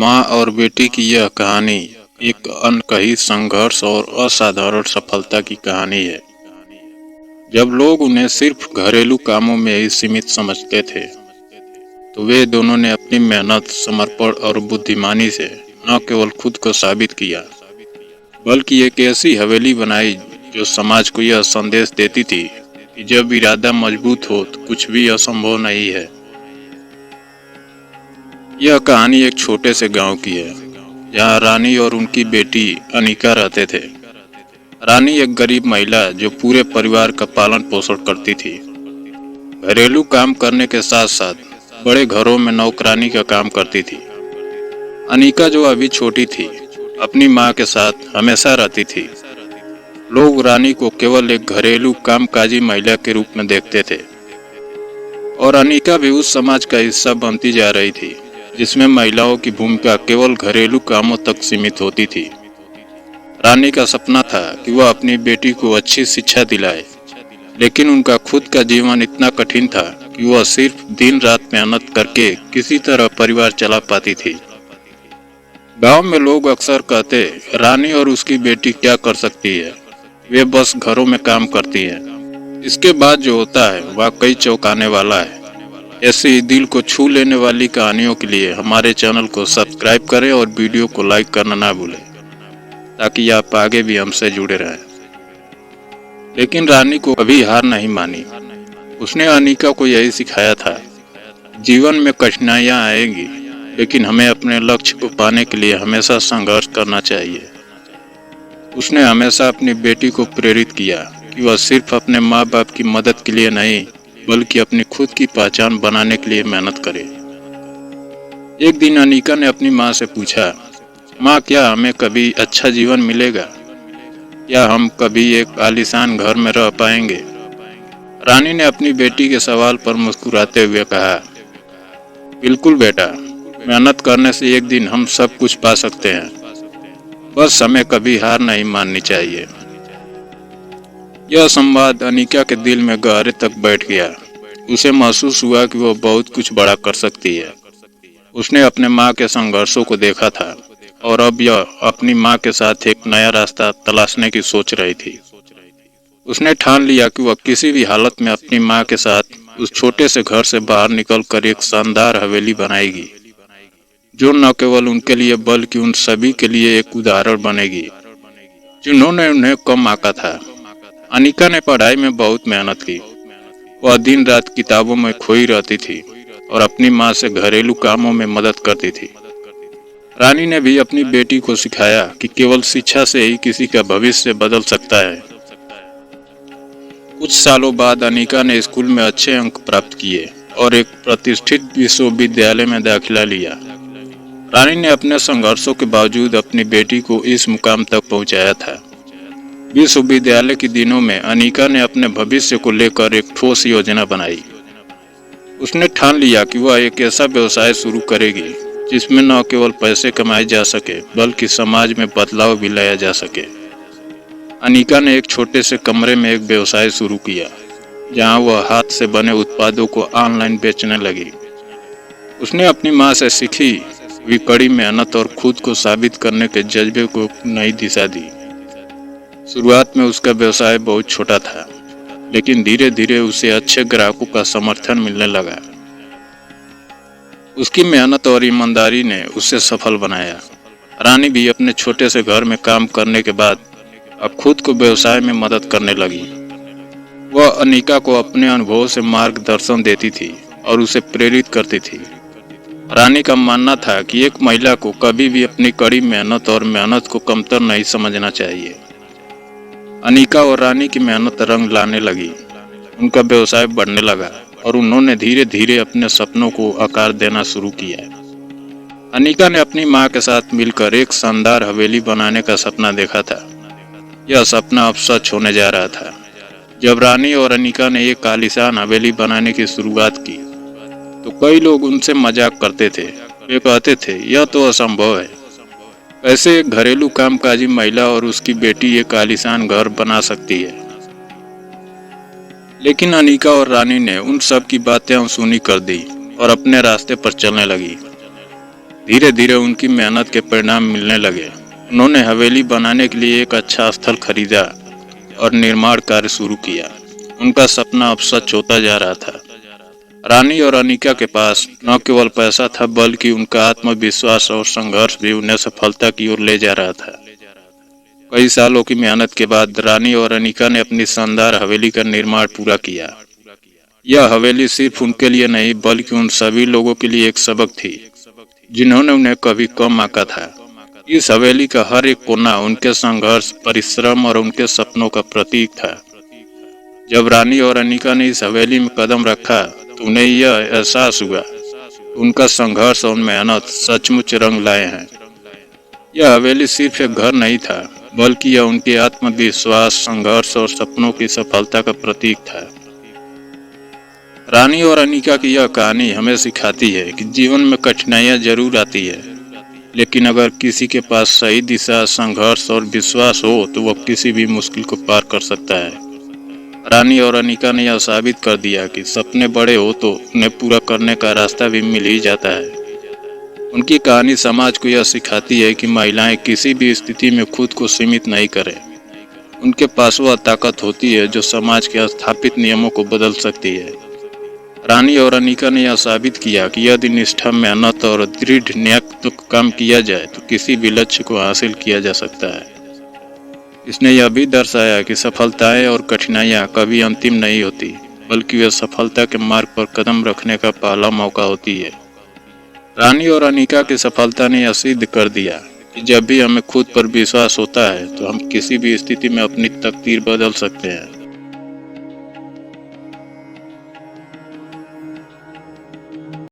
माँ और बेटी की यह कहानी एक अनकही संघर्ष और असाधारण सफलता की कहानी है। जब लोग उन्हें सिर्फ घरेलू कामों में ही सीमित समझते थे, तो वे दोनों ने अपनी मेहनत, समर्पण और बुद्धिमानी से न केवल खुद को साबित किया, बल्कि एक ऐसी हवेली बनाई जो समाज को यह संदेश देती थी कि जब इरादा मजबूत हो तो कुछ भी असंभव नहीं है। यह कहानी एक छोटे से गांव की है, जहां रानी और उनकी बेटी अनिका रहते थे। रानी एक गरीब महिला जो पूरे परिवार का पालन पोषण करती थी। घरेलू काम करने के साथ साथ बड़े घरों में नौकरानी का काम करती थी। अनिका जो अभी छोटी थी, अपनी माँ के साथ हमेशा रहती थी। लोग रानी को केवल एक घरेलू कामकाजी महिला के रूप में देखते थे, और अनिका भी उस समाज का हिस्सा बनती जा रही थी जिसमें महिलाओं की भूमिका केवल घरेलू कामों तक सीमित होती थी। रानी का सपना था कि वह अपनी बेटी को अच्छी शिक्षा दिलाए, लेकिन उनका खुद का जीवन इतना कठिन था कि वह सिर्फ दिन रात मेहनत करके किसी तरह परिवार चला पाती थी। गांव में लोग अक्सर कहते, रानी और उसकी बेटी क्या कर सकती है, वे बस घरों में काम करती है। इसके बाद जो होता है वाकई चौंकाने वाला है। ऐसी दिल को छू लेने वाली कहानियों के लिए हमारे चैनल को सब्सक्राइब करें और वीडियो को लाइक करना ना भूलें, ताकि आप आगे भी हमसे जुड़े रहें। लेकिन रानी को कभी हार नहीं मानी। उसने अनिका को यही सिखाया था, जीवन में कठिनाइयां आएंगी, लेकिन हमें अपने लक्ष्य को पाने के लिए हमेशा संघर्ष करना चाहिए। उसने हमेशा अपनी बेटी को प्रेरित किया कि वह सिर्फ अपने माँ बाप की मदद के लिए नहीं, बल्कि अपनी खुद की पहचान बनाने के लिए मेहनत करे। एक दिन अनिका ने अपनी माँ से पूछा, माँ, क्या हमें कभी अच्छा जीवन मिलेगा? क्या हम कभी एक आलीशान घर में रह पाएंगे? रानी ने अपनी बेटी के सवाल पर मुस्कुराते हुए कहा, बिल्कुल बेटा, मेहनत करने से एक दिन हम सब कुछ पा सकते हैं। बस हमें कभी हार नहीं माननी चाहिए। यह संवाद अनिका के दिल में गहरे तक बैठ गया। उसे महसूस हुआ कि वह बहुत कुछ बड़ा कर सकती है। उसने अपने माँ के संघर्षों को देखा था, और अब यह अपनी माँ के साथ एक नया रास्ता तलाशने की सोच रही थी। उसने ठान लिया कि वह किसी भी हालत में अपनी माँ के साथ उस छोटे से घर से बाहर निकलकर एक शानदार हवेली बनाएगी, जो न केवल उनके लिए बल्कि उन सभी के लिए एक उदाहरण बनेगी जिन्होंने उन्हें कम आंका था। अनिका ने पढ़ाई में बहुत मेहनत की। वह दिन रात किताबों में खोई रहती थी और अपनी माँ से घरेलू कामों में मदद करती थी। रानी ने भी अपनी बेटी को सिखाया कि केवल शिक्षा से ही किसी का भविष्य बदल सकता है। कुछ सालों बाद अनिका ने स्कूल में अच्छे अंक प्राप्त किए और एक प्रतिष्ठित विश्वविद्यालय में दाखिला लिया। रानी ने अपने संघर्षों के बावजूद अपनी बेटी को इस मुकाम तक पहुंचाया था। विश्वविद्यालय के दिनों में अनिका ने अपने भविष्य को लेकर एक ठोस योजना बनाई। उसने ठान लिया कि वह एक ऐसा व्यवसाय शुरू करेगी जिसमें न केवल पैसे कमाए जा सके, बल्कि समाज में बदलाव भी लाया जा सके। अनिका ने एक छोटे से कमरे में एक व्यवसाय शुरू किया, जहां वह हाथ से बने उत्पादों को ऑनलाइन बेचने लगी। उसने अपनी माँ से सीखी हुई कड़ी मेहनत और खुद को साबित करने के जज्बे को नई दिशा दी। शुरुआत में उसका व्यवसाय बहुत छोटा था, लेकिन धीरे धीरे उसे अच्छे ग्राहकों का समर्थन मिलने लगा। उसकी मेहनत और ईमानदारी ने उसे सफल बनाया। रानी भी अपने छोटे से घर में काम करने के बाद अब खुद को व्यवसाय में मदद करने लगी। वह अनिका को अपने अनुभव से मार्गदर्शन देती थी और उसे प्रेरित करती थी। रानी का मानना था कि एक महिला को कभी भी अपनी कड़ी मेहनत और मेहनत को कमतर नहीं समझना चाहिए। अनिका और रानी की मेहनत रंग लाने लगी। उनका व्यवसाय बढ़ने लगा और उन्होंने धीरे धीरे अपने सपनों को आकार देना शुरू किया। अनिका ने अपनी माँ के साथ मिलकर एक शानदार हवेली बनाने का सपना देखा था। यह सपना अब सच होने जा रहा था। जब रानी और अनिका ने एक आलीशान हवेली बनाने की शुरुआत की, तो कई लोग उनसे मजाक करते थे। वे कहते थे, यह तो असंभव है। कैसे एक घरेलू कामकाजी महिला और उसकी बेटी एक आलीशान घर बना सकती है? लेकिन अनिका और रानी ने उन सब की बातें अनसुनी कर दी और अपने रास्ते पर चलने लगी। धीरे धीरे उनकी मेहनत के परिणाम मिलने लगे। उन्होंने हवेली बनाने के लिए एक अच्छा स्थल खरीदा और निर्माण कार्य शुरू किया। उनका सपना अब सच होता जा रहा था। रानी और अनिका के पास न केवल पैसा था, बल्कि उनका आत्मविश्वास और संघर्ष भी उन्हें सफलता की ओर ले जा रहा था। कई सालों की मेहनत के बाद रानी और अनिका ने अपनी शानदार हवेली का निर्माण पूरा किया। यह हवेली सिर्फ उनके लिए नहीं, बल्कि उन सभी लोगों के लिए एक सबक थी जिन्होंने उन्हें कभी कम आंका था। इस हवेली का हर एक कोना उनके संघर्ष, परिश्रम और उनके सपनों का प्रतीक था। जब रानी और अनिका ने इस हवेली में कदम रखा तो उन्हें यह एहसास हुआ कि उनका संघर्ष और मेहनत सचमुच रंग लाए हैं। यह हवेली सिर्फ एक घर नहीं था, बल्कि यह उनके आत्मविश्वास, संघर्ष और सपनों की सफलता का प्रतीक था। रानी और अनिका की यह कहानी हमें सिखाती है कि जीवन में कठिनाइयां जरूर आती है, लेकिन अगर किसी के पास सही दिशा, संघर्ष और विश्वास हो तो वह किसी भी मुश्किल को पार कर सकता है। रानी और अनिका ने यह साबित कर दिया कि सपने बड़े हो तो उन्हें पूरा करने का रास्ता भी मिल ही जाता है। उनकी कहानी समाज को यह सिखाती है कि महिलाएं किसी भी स्थिति में खुद को सीमित नहीं करें। उनके पास वह ताकत होती है जो समाज के स्थापित नियमों को बदल सकती है। रानी और अनिका ने यह साबित किया कि यदि निष्ठा, मेहनत और दृढ़ नियत काम किया जाए तो किसी भी लक्ष्य को हासिल किया जा सकता है। इसने यह भी दर्शाया कि सफलताएं और कठिनाइयां कभी अंतिम नहीं होती, बल्कि वे सफलता के मार्ग पर कदम रखने का पहला मौका होती है। रानी और अनिका की सफलता ने यह सिद्ध कर दिया कि जब भी हमें खुद पर विश्वास होता है तो हम किसी भी स्थिति में अपनी तकदीर बदल सकते हैं।